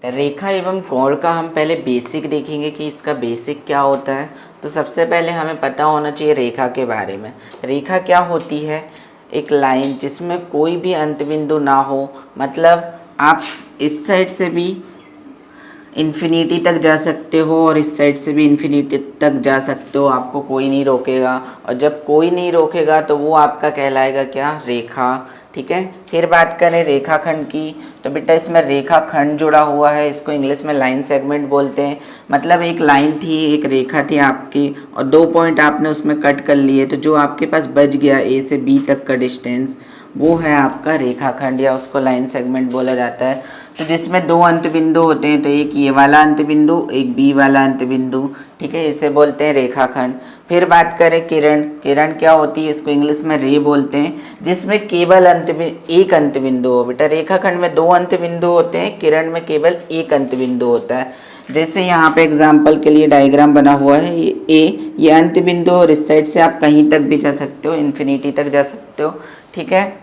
रेखा एवं कोण का हम पहले बेसिक देखेंगे कि इसका बेसिक क्या होता है। तो सबसे पहले हमें पता होना चाहिए रेखा के बारे में। रेखा क्या होती है? एक लाइन जिसमें कोई भी अंत बिंदु ना हो, मतलब आप इस साइड से भी इन्फिनिटी तक जा सकते हो और इस साइड से भी इन्फिनिटी तक जा सकते हो, आपको कोई नहीं रोकेगा। और जब कोई नहीं रोकेगा तो वो आपका कहलाएगा क्या? रेखा। ठीक है। फिर बात करें रेखाखंड की, तो बेटा इसमें रेखाखंड जुड़ा हुआ है, इसको इंग्लिश में लाइन सेगमेंट बोलते हैं। मतलब एक लाइन थी, एक रेखा थी आपकी, और 2 पॉइंट आपने उसमें कट कर लिए, तो जो आपके पास बच गया ए से बी तक का डिस्टेंस, वो है आपका रेखाखंड, या उसको लाइन सेगमेंट बोला जाता है। तो जिसमें 2 अंत बिंदु होते हैं, तो एक ये वाला अंत बिंदु, एक बी वाला अंत बिंदु। ठीक है, इसे बोलते हैं रेखाखंड। फिर बात करें किरण। किरण क्या होती है? इसको इंग्लिश में रे बोलते हैं, जिसमें केवल एक अंत बिंदु हो। बेटा रेखाखंड में 2 अंत बिंदु होते हैं, किरण में केवल एक अंत बिंदु होता है। जैसे यहाँ पे एग्जाम्पल के लिए डायग्राम बना हुआ है, ये अंत बिंदु, और इस साइड से आप कहीं तक भी जा सकते हो, इन्फिनिटी तक जा सकते हो। ठीक है।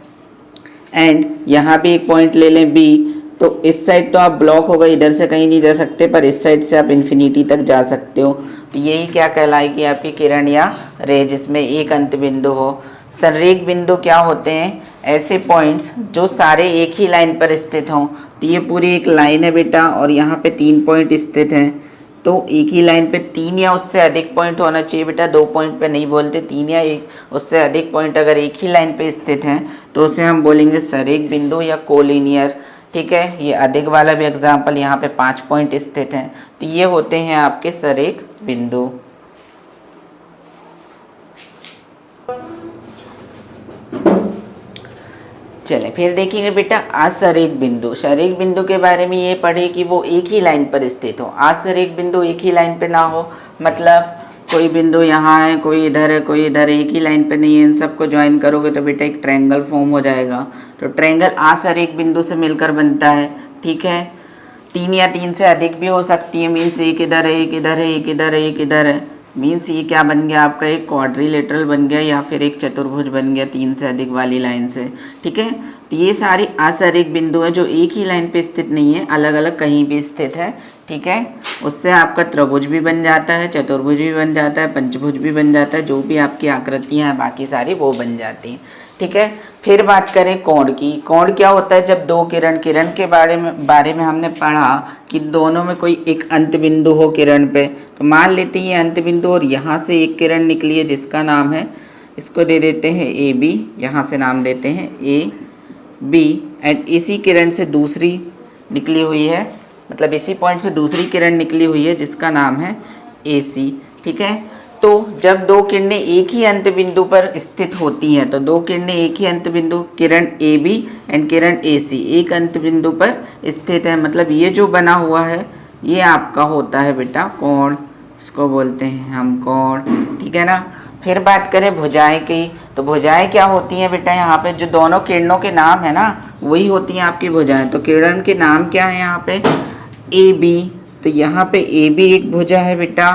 एंड यहाँ भी एक पॉइंट ले लें बी, तो इस साइड तो आप ब्लॉक हो गए, इधर से कहीं नहीं जा सकते, पर इस साइड से आप इन्फिनिटी तक जा सकते हो। तो यही क्या कहलाएगी? आपकी किरण या रे, जिसमें एक अंत बिंदु हो। संरेख बिंदु क्या होते हैं? ऐसे पॉइंट्स जो सारे एक ही लाइन पर स्थित हों। तो ये पूरी एक लाइन है बेटा, और यहाँ पे 3 पॉइंट स्थित हैं। तो एक ही लाइन पे 3 या उससे अधिक पॉइंट होना चाहिए बेटा, 2 पॉइंट पे नहीं बोलते, 3 या उससे अधिक पॉइंट अगर एक ही लाइन पे स्थित हैं तो उसे हम बोलेंगे संरेख बिंदु या कोलिनियर। ठीक है। ये अधिक वाला भी एग्जाम्पल, यहाँ पे 5 पॉइंट स्थित हैं, तो ये होते हैं आपके संरेख बिंदु। चलें फिर देखेंगे बेटा असंरेख बिंदु। संरेख बिंदु के बारे में ये पढ़े कि वो एक ही लाइन पर स्थित हो। असंरेख बिंदु एक ही लाइन पे ना हो, मतलब कोई बिंदु यहाँ है, कोई इधर है, कोई इधर है, एक ही लाइन पे नहीं है। इन सबको ज्वाइन करोगे तो बेटा एक ट्रायंगल फॉर्म हो जाएगा। तो ट्रायंगल असंरेख बिंदु से मिलकर बनता है। ठीक है। 3 या 3 से अधिक भी हो सकती है, मीन्स एक इधर है, एक इधर है, एक इधर है, एक इधर है, मीन्स ये क्या बन गया आपका? एक क्वाड्रिलेटरल बन गया, या फिर एक चतुर्भुज बन गया 3 से अधिक वाली लाइन से। ठीक है। तो ये सारे असंरेख बिंदु हैं जो एक ही लाइन पे स्थित नहीं है, अलग अलग कहीं भी स्थित है। ठीक है। उससे आपका त्रिभुज भी बन जाता है, चतुर्भुज भी बन जाता है, पंचभुज भी बन जाता है, जो भी आपकी आकृतियाँ हैं बाकी सारी वो बन जाती हैं। ठीक है। फिर बात करें कोण की। कोण क्या होता है? जब 2 किरण, किरण के बारे में हमने पढ़ा कि दोनों में कोई एक अंत बिंदु हो किरण पे, तो मान लेते हैं ये अंत बिंदु, और यहाँ से एक किरण निकली है जिसका नाम है, इसको दे देते हैं ए बी, यहाँ से नाम देते हैं ए बी। एंड इसी किरण से दूसरी निकली हुई है, मतलब इसी पॉइंट से दूसरी किरण निकली हुई है जिसका नाम है ए सी। ठीक है। तो जब 2 किरणें एक ही अंत बिंदु पर स्थित होती हैं, तो 2 किरणें एक ही अंत बिंदु, किरण ए बी एंड किरण ए सी एक अंत बिंदु पर स्थित है, मतलब ये जो बना हुआ है ये आपका होता है बेटा कोण, इसको बोलते हैं हम कोण। ठीक है ना। फिर बात करें भुजाएं की, तो भुजाएं क्या होती हैं बेटा? यहाँ पे जो दोनों किरणों के नाम है ना, वही होती हैं आपकी भुजाएं। तो किरण के नाम क्या है यहाँ पे? A B. तो यहाँ पे ए बी एक भुजा है बेटा,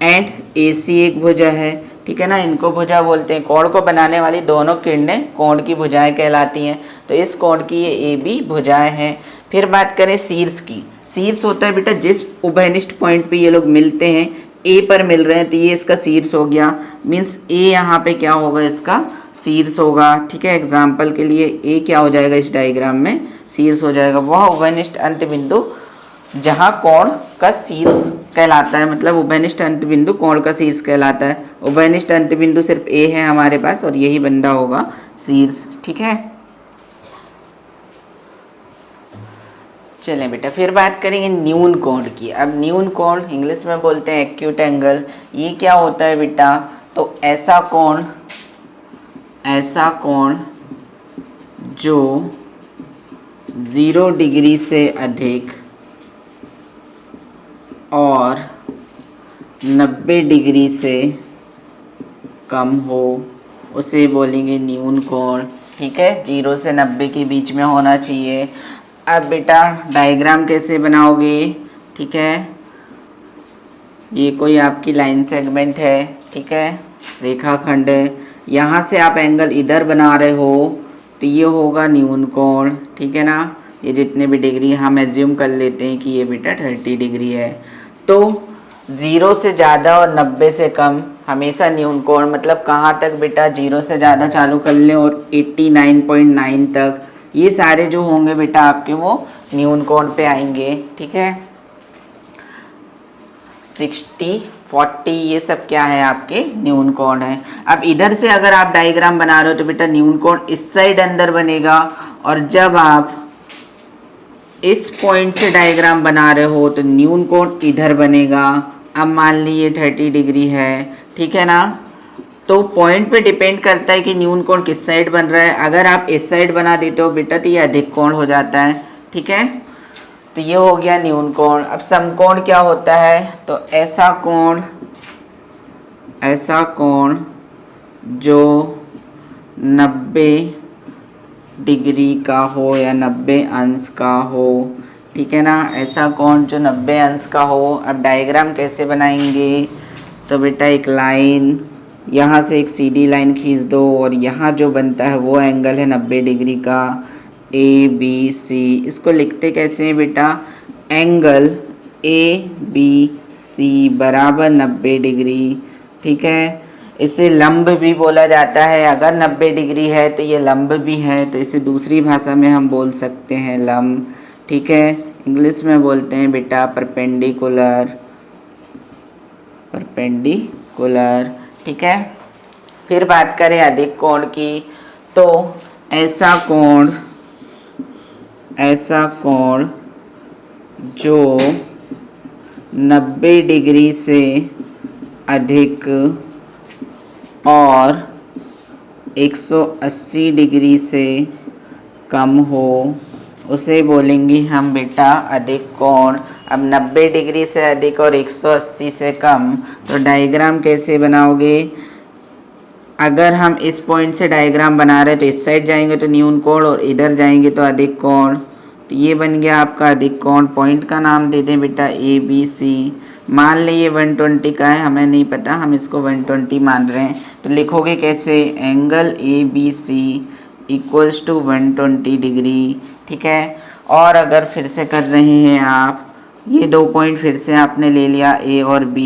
एंड ए सी एक भुजा है। ठीक है ना। इनको भुजा बोलते हैं। कोण को बनाने वाली दोनों किरणें कोण की भुजाएं कहलाती हैं। तो इस कोण की ये ए बी भुजाएं हैं। फिर बात करें शीर्ष की। शीर्ष होता है बेटा जिस उभयनिष्ठ पॉइंट पे ये लोग मिलते हैं, ए पर मिल रहे हैं, तो ये इसका शीर्ष हो गया, मीन्स ए यहाँ पे क्या होगा? इसका शीर्ष होगा। ठीक है। एग्जाम्पल के लिए ए क्या हो जाएगा इस डायग्राम में? शीर्ष हो जाएगा। वह उभयनिष्ठ अंत बिंदु जहाँ कोण का शीर्ष कहलाता है, मतलब उभयनिष्ठ अंत बिंदु कोण का शीर्ष कहलाता है। उभयनिष्ठ अंत बिंदु सिर्फ ए है हमारे पास, और यही बंदा होगा शीर्ष। ठीक है। चलें बेटा फिर बात करेंगे न्यून कोण की। अब न्यून कोण इंग्लिश में बोलते हैं एक्यूट एंगल। ये क्या होता है बेटा? तो ऐसा कोण जो 0 डिग्री से अधिक और 90 डिग्री से कम हो, उसे बोलेंगे न्यून कोण। ठीक है। 0 से 90 के बीच में होना चाहिए। अब बेटा डायग्राम कैसे बनाओगे? ठीक है। ये कोई आपकी लाइन सेगमेंट है। ठीक है। रेखाखंड है। यहाँ से आप एंगल इधर बना रहे हो, तो ये होगा न्यून कोण। ठीक है ना। ये जितने भी डिग्री हम एज्यूम कर लेते हैं कि ये बेटा 30 डिग्री है। तो 0 से ज़्यादा और 90 से कम हमेशा न्यून कोण, मतलब कहाँ तक बेटा, 0 से ज़्यादा चालू कर लें और 89.9 तक, ये सारे जो होंगे बेटा आपके वो न्यून कोण पे आएंगे। ठीक है, 60, 40 ये सब क्या है आपके न्यून कोण है। अब इधर से अगर आप डायग्राम बना रहे हो तो बेटा न्यून कोण इस साइड अंदर बनेगा, और जब आप इस पॉइंट से डायग्राम बना रहे हो तो न्यून कोण इधर बनेगा। अब मान लीजिए 30 डिग्री है, ठीक है ना। तो पॉइंट पे डिपेंड करता है कि न्यून कोण किस साइड बन रहा है। अगर आप इस साइड बना देते हो बेटा तो ये अधिक कोण हो जाता है। ठीक है, तो ये हो गया न्यून कोण। अब समकोण क्या होता है, तो ऐसा कोण जो 90 डिग्री का हो या 90 अंश का हो। ठीक है ना, ऐसा कोण जो 90 अंश का हो। अब डायग्राम कैसे बनाएंगे, तो बेटा एक लाइन यहाँ से एक सीधी लाइन खींच दो और यहाँ जो बनता है वो एंगल है 90 डिग्री का, ABC। इसको लिखते कैसे हैं बेटा, एंगल ABC बराबर 90 डिग्री। ठीक है, इसे लंब भी बोला जाता है। अगर 90 डिग्री है तो ये लंब भी है, तो इसे दूसरी भाषा में हम बोल सकते हैं लंब। ठीक है, इंग्लिश में बोलते हैं बेटा परपेंडिकुलर। ठीक है, फिर बात करें अधिक कोण की, तो ऐसा कोण जो 90 डिग्री से अधिक और 180 डिग्री से कम हो, उसे बोलेंगे हम बेटा अधिक कोण। अब 90 डिग्री से अधिक और 180 से कम, तो डायग्राम कैसे बनाओगे, अगर हम इस पॉइंट से डायग्राम बना रहे हैं तो इस साइड जाएंगे तो न्यून कोण और इधर जाएंगे तो अधिक कोण। तो ये बन गया आपका अधिक कोण। पॉइंट का नाम दे दें बेटा ABC। मान लें ये 120 का है, हमें नहीं पता, हम इसको 120 मान रहे हैं। तो लिखोगे कैसे, angle ABC equals to 120 degree. ठीक है, और अगर फिर से कर रहे हैं आप, ये 2 पॉइंट फिर से आपने ले लिया A और B।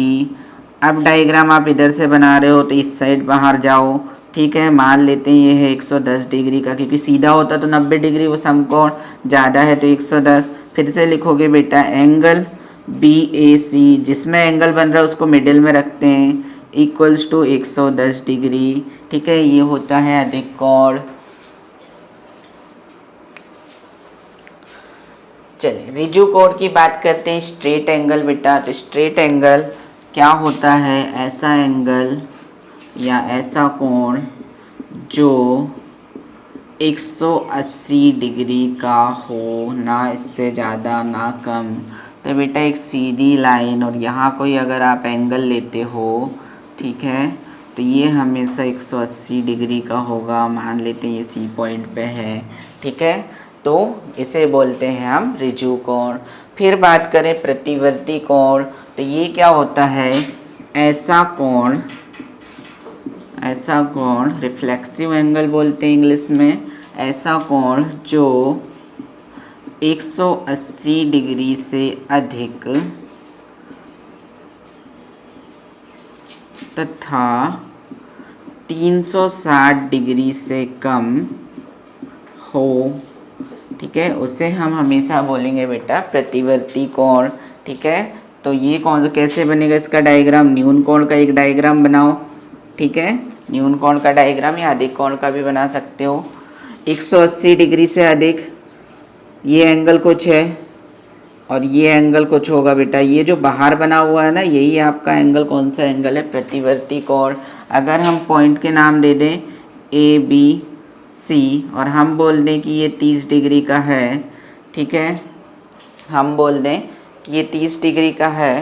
अब डायग्राम आप इधर से बना रहे हो तो इस साइड बाहर जाओ। ठीक है, मान लेते हैं ये है 110 डिग्री का, क्योंकि सीधा होता तो 90 डिग्री, वो समकोण ज़्यादा है तो 110। फिर से लिखोगे बेटा एंगल BAC, जिसमें एंगल बन रहा है उसको मिडिल में रखते हैं, इक्वल्स टू 110 डिग्री। ठीक है, ये होता है अधिक कोण। चलिए रिजु कोण की बात करते हैं, स्ट्रेट एंगल बेटा। तो स्ट्रेट एंगल क्या होता है, ऐसा एंगल या ऐसा कोण जो 180 डिग्री का हो, ना इससे ज़्यादा ना कम। तो बेटा एक सीधी लाइन और यहाँ कोई अगर आप एंगल लेते हो, ठीक है, तो ये हमेशा 180 डिग्री का होगा। मान लेते हैं ये C पॉइंट पे है। ठीक है, तो इसे बोलते हैं हम रिजु कोण। फिर बात करें प्रतिवर्ती कोण, तो ये क्या होता है, ऐसा कोण रिफ्लेक्सिव एंगल बोलते हैं इंग्लिश में। ऐसा कोण जो 180 डिग्री से अधिक तथा 360 डिग्री से कम हो। ठीक है, उसे हम हमेशा बोलेंगे बेटा प्रतिवर्ती कोण। ठीक है, तो ये कौन कैसे बनेगा, इसका डायग्राम, न्यून कोण का एक डायग्राम बनाओ। ठीक है, न्यून कोण का डायग्राम या अधिक कोण का भी बना सकते हो। 180 डिग्री से अधिक, ये एंगल कुछ है और ये एंगल कुछ होगा बेटा। ये जो बाहर बना हुआ है ना, यही आपका एंगल कौन सा एंगल है, प्रतिवर्ती कोण। अगर हम पॉइंट के नाम दे दें ABC और हम बोल दें कि ये 30 डिग्री का है, ठीक है, हम बोल दें कि ये 30 डिग्री का है,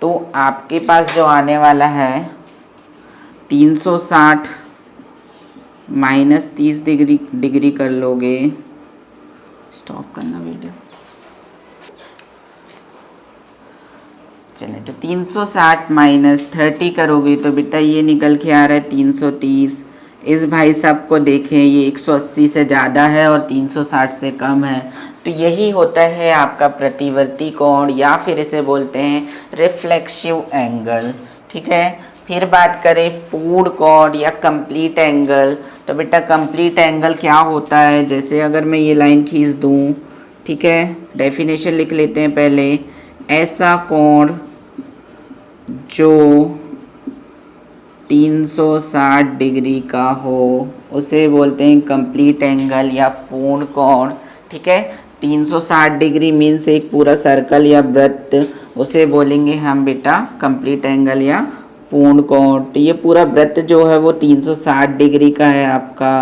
तो आपके पास जो आने वाला है 360 माइनस 30 डिग्री कर लोगे। स्टॉप करना वीडियो। चले, तो 360 माइनस 30 करोगे तो बेटा ये निकल के आ रहा है 330। इस भाई साहब को देखें, ये 180 से ज़्यादा है और 360 से कम है, तो यही होता है आपका प्रतिवर्ती कोण, या फिर इसे बोलते हैं रिफ्लेक्सिव एंगल। ठीक है, फिर बात करें पूर्ण कोण या कंप्लीट एंगल। तो बेटा कंप्लीट एंगल क्या होता है, जैसे अगर मैं ये लाइन खींच दूँ, ठीक है, डेफिनेशन लिख लेते हैं पहले। ऐसा कोण जो 360 डिग्री का हो उसे बोलते हैं कंप्लीट एंगल या पूर्ण कोण। ठीक है, 360 डिग्री मीन्स एक पूरा सर्कल या वृत्त, उसे बोलेंगे हम बेटा कंप्लीट एंगल या पूर्ण कोण। तो ये पूरा वृत्त जो है वो 360 डिग्री का है आपका।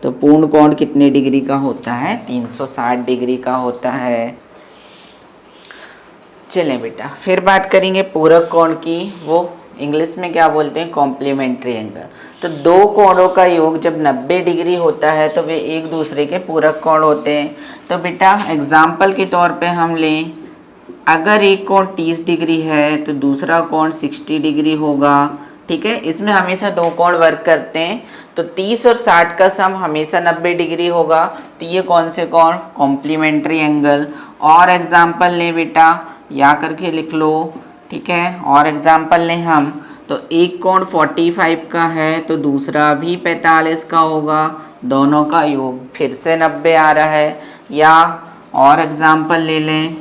तो पूर्ण कोण कितने डिग्री का होता है, 360 डिग्री का होता है। चलें बेटा, फिर बात करेंगे पूरक कोण की, वो इंग्लिश में क्या बोलते हैं, कॉम्प्लीमेंट्री एंगल। तो दो कोणों का योग जब 90 डिग्री होता है तो वे एक दूसरे के पूरक कोण होते हैं। तो बेटा एग्जाम्पल के तौर पे हम लें, अगर एक कोण 30 डिग्री है तो दूसरा कोण 60 डिग्री होगा। ठीक है, इसमें हमेशा दो कोण वर्क करते हैं, तो 30 और 60 का सम हमेशा 90 डिग्री होगा। तो ये कौन से कोण, कॉम्प्लीमेंट्री एंगल। और एग्जाम्पल लें बेटा, या करके लिख लो। ठीक है, और एग्जाम्पल लें हम, तो एक कोण 45 का है तो दूसरा भी 45 का होगा, दोनों का योग फिर से 90 आ रहा है। या और एग्जाम्पल ले लें,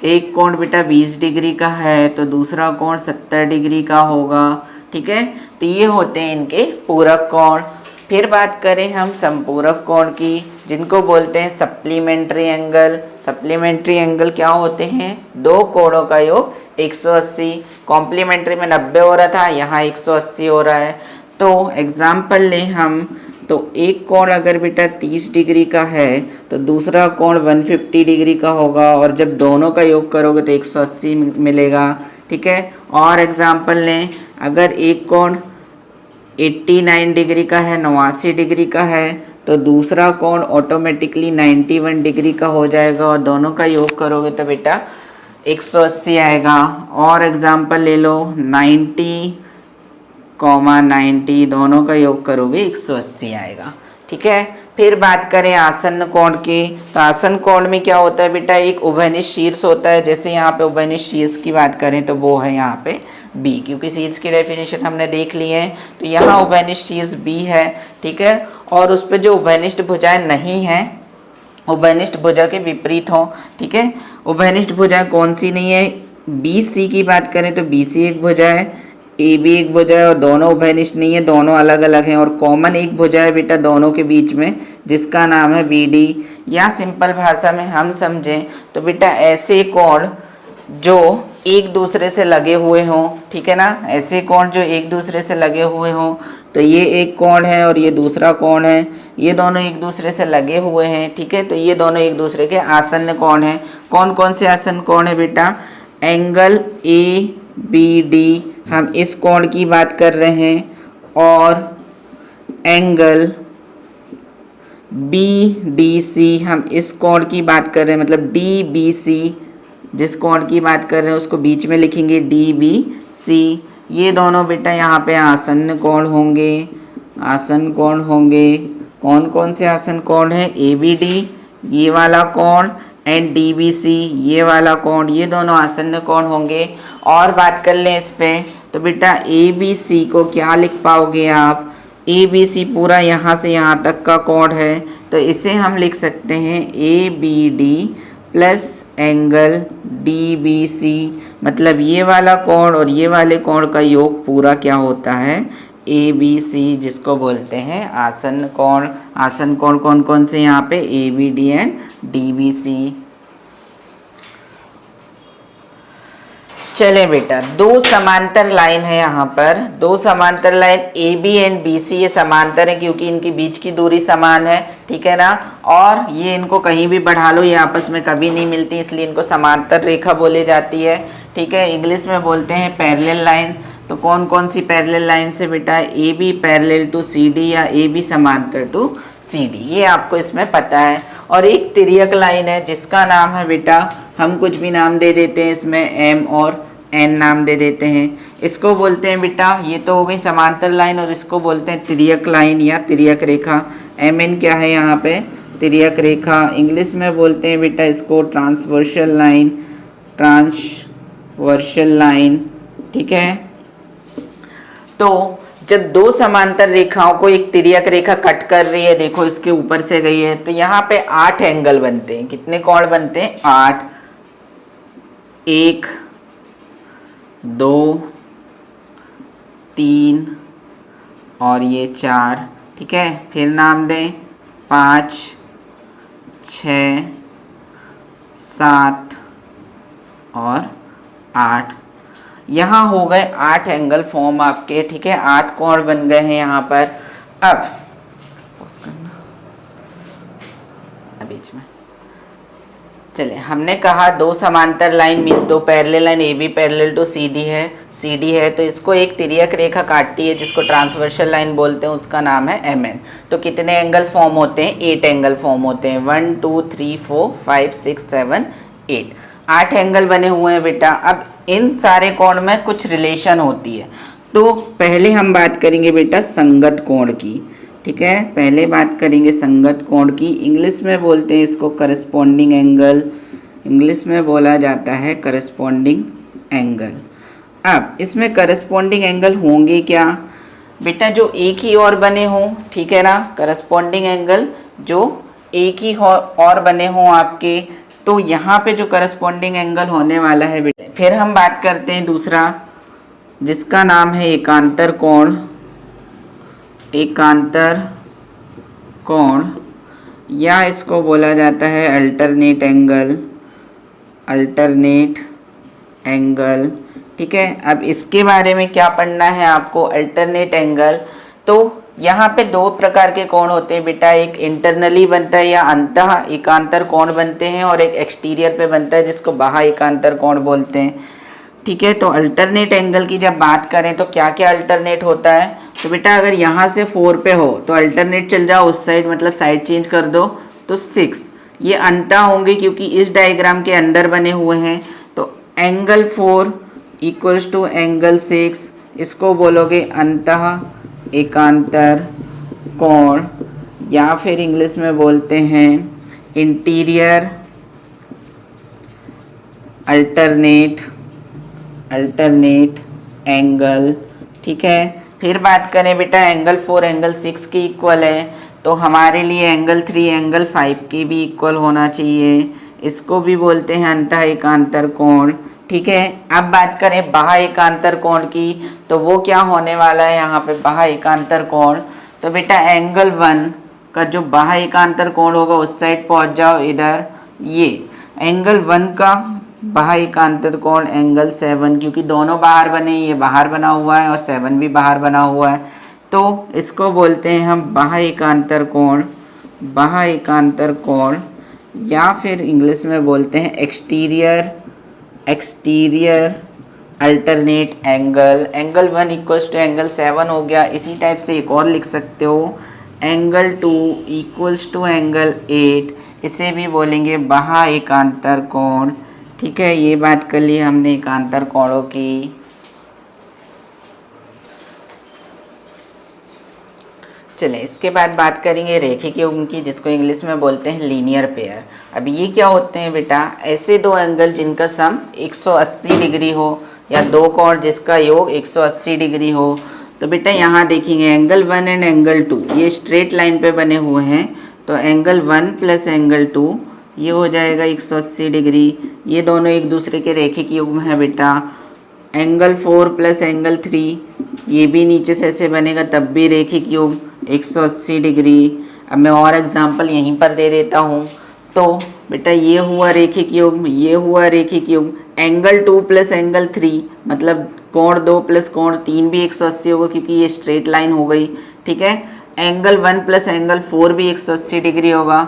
एक कोण बेटा 20 डिग्री का है तो दूसरा कोण 70 डिग्री का होगा। ठीक है, तो ये होते हैं इनके पूरक कोण। फिर बात करें हम संपूरक कोण की, जिनको बोलते हैं सप्लीमेंट्री एंगल। सप्लीमेंट्री एंगल क्या होते हैं, दो कोणों का योग 180, कॉम्प्लीमेंट्री में 90 हो रहा था, यहाँ 180 हो रहा है। तो एग्जाम्पल लें हम, तो एक कोण अगर बेटा 30 डिग्री का है तो दूसरा कोण 150 डिग्री का होगा, और जब दोनों का योग करोगे तो 180 मिलेगा। ठीक है, और एग्जाम्पल लें, अगर एक कोण 89 डिग्री का है, 89 डिग्री का है, तो दूसरा कोण ऑटोमेटिकली 91 डिग्री का हो जाएगा, और दोनों का योग करोगे तो बेटा 180 आएगा। और एग्जाम्पल ले लो, 90, 90 दोनों का योग करोगे 180 आएगा। ठीक है, फिर बात करें आसन्न कोण की, तो आसन्न कोण में क्या होता है बेटा, एक उभयनिष्ठ शीर्ष होता है। जैसे यहाँ पे उभयनिष्ठ शीर्ष की बात करें तो वो है यहाँ पे बी, क्योंकि शीर्ष की डेफिनेशन हमने देख ली है। तो यहाँ उभयनिष्ठ शीर्ष बी है। ठीक है, और उस पर जो उभयनिष्ठ भुजाएं नहीं हैं, उभयनिष्ठ भुजा के विपरीत हों। ठीक है, उभयनिष्ठ भुजाएं कौन सी नहीं है, बी सी की बात करें तो बी सी एक भुजा है, ए भी एक भुजा है, और दोनों उभयनिष्ठ नहीं है, दोनों अलग अलग हैं। और कॉमन एक भुजा है बेटा दोनों के बीच में, जिसका नाम है बी डी। या सिंपल भाषा में हम समझें तो बेटा ऐसे कोण जो एक दूसरे से लगे हुए हों, ठीक है ना, ऐसे कोण जो एक दूसरे से लगे हुए हों। तो ये एक कोण है और ये दूसरा कोण है, ये दोनों एक दूसरे से लगे हुए हैं। ठीक है, तो ये दोनों एक दूसरे के आसन्न कोण हैं। कौन कौन से आसन्न कोण है बेटा, एंगल ए बी डी, हम इस कोण की बात कर रहे हैं, और एंगल बी डी सी, हम इस कोण की बात कर रहे हैं, मतलब डी बी सी, जिस कोण की बात कर रहे हैं उसको बीच में लिखेंगे डी बी सी। ये दोनों बेटा यहाँ पे आसन्न कोण होंगे, आसन्न कोण होंगे। कौन कौन से आसन्न कोण है, ए बी डी ये वाला कोण एंड डी बी सी ये वाला कोण, ये दोनों आसन्न कोण होंगे। और बात कर लें इस पे, तो बेटा ए बी सी को क्या लिख पाओगे आप, ए बी सी पूरा यहाँ से यहाँ तक का कोण है, तो इसे हम लिख सकते हैं A B D plus angle D B C, मतलब ये वाला कोण और ये वाले कोण का योग पूरा क्या होता है, ए बी सी, जिसको बोलते हैं आसन्न कोण। आसन्न कोण कौन कौन से यहाँ पे, A B D and D B C. चले बेटा, दो समांतर लाइन है यहाँ पर, दो समांतर line A B and B C, ये समांतर है क्योंकि इनकी बीच की दूरी समान है। ठीक है ना, और ये इनको कहीं भी बढ़ा लो ये आपस में कभी नहीं मिलती, इसलिए इनको समांतर रेखा बोली जाती है। ठीक है, इंग्लिश में बोलते हैं पैरेलल लाइंस। तो कौन कौन सी पैरेलल लाइन से बेटा, A B parallel to C D या ए बी समांतर टू सी डी, ये आपको इसमें पता है। और एक तिर्यक लाइन है जिसका नाम है बेटा, हम कुछ भी नाम दे देते हैं इसमें, एम और एन नाम दे देते हैं, इसको बोलते हैं बेटा, ये तो हो गई समांतर लाइन, और इसको बोलते हैं तिर्यक लाइन या तिर्यक रेखा। एम एन क्या है यहाँ पे, तिर्यक रेखा, इंग्लिश में बोलते हैं बेटा इसको ट्रांसवर्सल लाइन, ट्रांसवर्सल लाइन, ठीक है। तो जब दो समांतर रेखाओं को एक तिर्यक रेखा कट कर रही है, देखो इसके ऊपर से गई है, तो यहाँ पे 8 एंगल बनते हैं। कितने कोण बनते हैं? 8, 1, 2, 3 और ये 4, ठीक है। फिर नाम दें 5, 6, 7 और 8। यहाँ हो गए 8 एंगल फॉर्म आपके, ठीक है। 8 कोण बन गए हैं यहाँ पर। अब बीच में चले, हमने कहा दो समांतर लाइन मीन्स दो parallel line A B parallel to C D है, तो इसको एक तिर्यक रेखा काटती है जिसको ट्रांसवर्सल लाइन बोलते हैं, उसका नाम है एम एन। तो कितने एंगल फॉर्म होते हैं? 8 एंगल फॉर्म होते हैं। 1 2 3 4 5 6 7 8, 8 एंगल बने हुए हैं बेटा। अब इन सारे कोण में कुछ रिलेशन होती है, तो पहले हम बात करेंगे बेटा संगत कोण की, ठीक है। पहले बात करेंगे संगत कोण की। इंग्लिश में बोलते हैं इसको करस्पॉन्डिंग एंगल, इंग्लिश में बोला जाता है करस्पॉन्डिंग एंगल। अब इसमें करस्पॉन्डिंग एंगल होंगे क्या बेटा? जो एक ही और बने हों, ठीक है ना। करस्पॉन्डिंग एंगल जो एक ही और बने हों आपके, तो यहाँ पे जो करस्पॉन्डिंग एंगल होने वाला है बेटा। फिर हम बात करते हैं दूसरा, जिसका नाम है एकांतर कोण। एकांतर कोण या इसको बोला जाता है अल्टरनेट एंगल, अल्टरनेट एंगल, ठीक है। अब इसके बारे में क्या पढ़ना है आपको? अल्टरनेट एंगल, तो यहाँ पे दो प्रकार के कोण होते हैं बेटा। एक इंटरनली बनता है या अंतः एकांतर कोण बनते हैं, और एक एक्सटीरियर पे बनता है जिसको बाह्य एकांतर कोण बोलते हैं, ठीक है। तो अल्टरनेट एंगल की जब बात करें तो क्या क्या अल्टरनेट होता है? तो बेटा अगर यहाँ से 4 पे हो तो अल्टरनेट चल जाओ उस साइड, मतलब साइड चेंज कर दो तो 6। ये अंतः होंगे क्योंकि इस डायग्राम के अंदर बने हुए हैं। तो एंगल 4 इक्वल्स टू एंगल 6, इसको बोलोगे अंतः एकांतर कोण, या फिर इंग्लिश में बोलते हैं इंटीरियर अल्टरनेट एंगल, ठीक है। फिर बात करें बेटा एंगल 4 एंगल 6 के इक्वल है, तो हमारे लिए एंगल 3 एंगल 5 के भी इक्वल होना चाहिए, इसको भी बोलते हैं अंतः एकांतर कोण, ठीक है। अब बात करें बाह्य एकांतर कोण की, तो वो क्या होने वाला है यहाँ पे बाह्य एकांतर कोण? तो बेटा एंगल 1 का जो बाह्य एकांतर कोण होगा उस साइड पहुँच जाओ इधर, ये एंगल 1 का बाह्य एकांतर कोण एंगल 7, क्योंकि दोनों बाहर बने, ये बाहर बना हुआ है और 7 भी बाहर बना हुआ है, तो इसको बोलते हैं हम बाह्य एकांतर कोण, बाह्य एकांतर कोण, या फिर इंग्लिश में बोलते हैं exterior alternate angle. Angle 1 equals to angle 7 हो गया। इसी टाइप से एक और लिख सकते हो, एंगल 2 इक्वल्स टू एंगल 8, इसे भी बोलेंगे बाह्य एकांतर कोण, ठीक है। ये बात कर ली हमने एकांतर कोणों की। चले इसके बाद बात करेंगे रेखिक युग्म की, जिसको इंग्लिश में बोलते हैं लीनियर पेयर। अब ये क्या होते हैं बेटा? ऐसे दो एंगल जिनका सम 180 डिग्री हो, या दो कोण जिसका योग 180 डिग्री हो। तो बेटा यहाँ देखेंगे एंगल 1 एंड एंगल 2 ये स्ट्रेट लाइन पे बने हुए हैं, तो एंगल 1 प्लस एंगल 2 ये हो जाएगा 180 डिग्री। ये दोनों एक दूसरे के रेखिक युग्म है बेटा। एंगल 4 प्लस एंगल 3 ये भी नीचे से ऐसे बनेगा, तब भी रेखिक युग्म 180 डिग्री। अब मैं और एग्जांपल यहीं पर दे देता हूँ। तो बेटा ये हुआ रेखिक युग्म, ये हुआ रेखिक युग्म। एंगल 2 प्लस एंगल 3 मतलब कोण 2 प्लस कोण 3 भी 180 होगा, क्योंकि ये स्ट्रेट लाइन हो गई, ठीक है। एंगल 1 प्लस एंगल 4 भी 180 डिग्री होगा।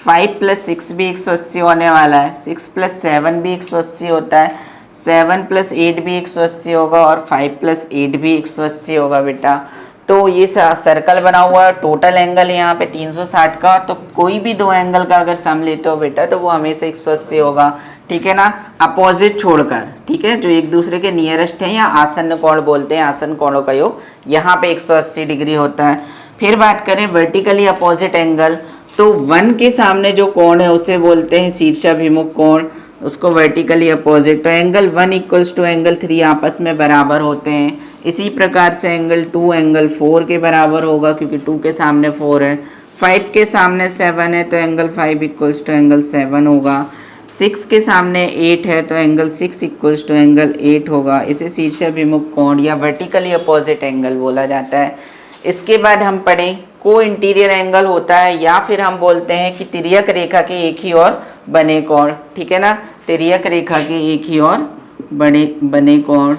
5 प्लस 6 भी 180 होने वाला है। 6 प्लस 7 भी 180 होता है। 7 प्लस 8 भी 180 होगा, और 5 प्लस 8 भी 180 होगा बेटा। तो ये सर्कल बना हुआ है, टोटल एंगल है यहाँ पे 360 का। तो कोई भी दो एंगल का अगर सम लेते हो बेटा तो वो हमेशा 180 होगा, ठीक है ना, अपोजिट छोड़कर, ठीक है। जो एक दूसरे के नियरेस्ट है या आसन्न कोण बोलते हैं, आसन्न कोणों का योग यहाँ पे 180 डिग्री होता है। फिर बात करें वर्टिकली अपोजिट एंगल, तो 1 के सामने जो कोण है उसे बोलते हैं शीर्षाभिमुख कोण, उसको वर्टिकली अपोजिट। तो एंगल 1 इक्वल्स टू एंगल 3 आपस में बराबर होते हैं। इसी प्रकार से एंगल 2 एंगल 4 के बराबर होगा क्योंकि 2 के सामने 4 है। 5 के सामने 7 है तो एंगल 5 इक्वल्स टू एंगल 7 होगा। 6 के सामने 8 है तो एंगल 6 इक्वल्स टू एंगल 8 होगा। इसे शीर्षाभिमुख कोण या वर्टिकली अपोजिट एंगल बोला जाता है। इसके बाद हम पढ़ें को इंटीरियर एंगल होता है या फिर हम बोलते हैं कि तिर्यक रेखा के एक ही और बने कोण, ठीक है ना। तिर्यक रेखा के एक ही और बने कोण,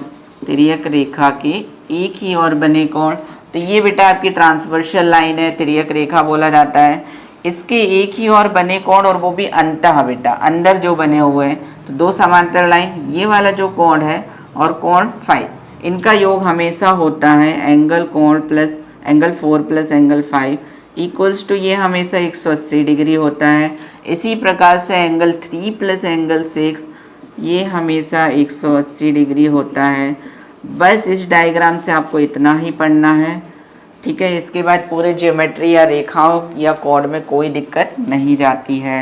तिर्यक रेखा के एक ही और बने कोण। तो ये बेटा आपकी ट्रांसवर्सल लाइन है, तिर्यक रेखा बोला जाता है। इसके एक ही और बने कोण और वो भी अंतः बेटा अंदर जो बने हुए हैं। तो दो समांतर लाइन, ये वाला जो कोण है और कोण 5, इनका योग हमेशा होता है एंगल कोण plus angle 4 plus angle 5 equals to ये हमेशा 180 डिग्री होता है। इसी प्रकार से एंगल 3 प्लस एंगल 6 ये हमेशा 180 डिग्री होता है। बस इस डायग्राम से आपको इतना ही पढ़ना है, ठीक है। इसके बाद पूरे ज्योमेट्री या रेखाओं या कोण में कोई दिक्कत नहीं जाती है।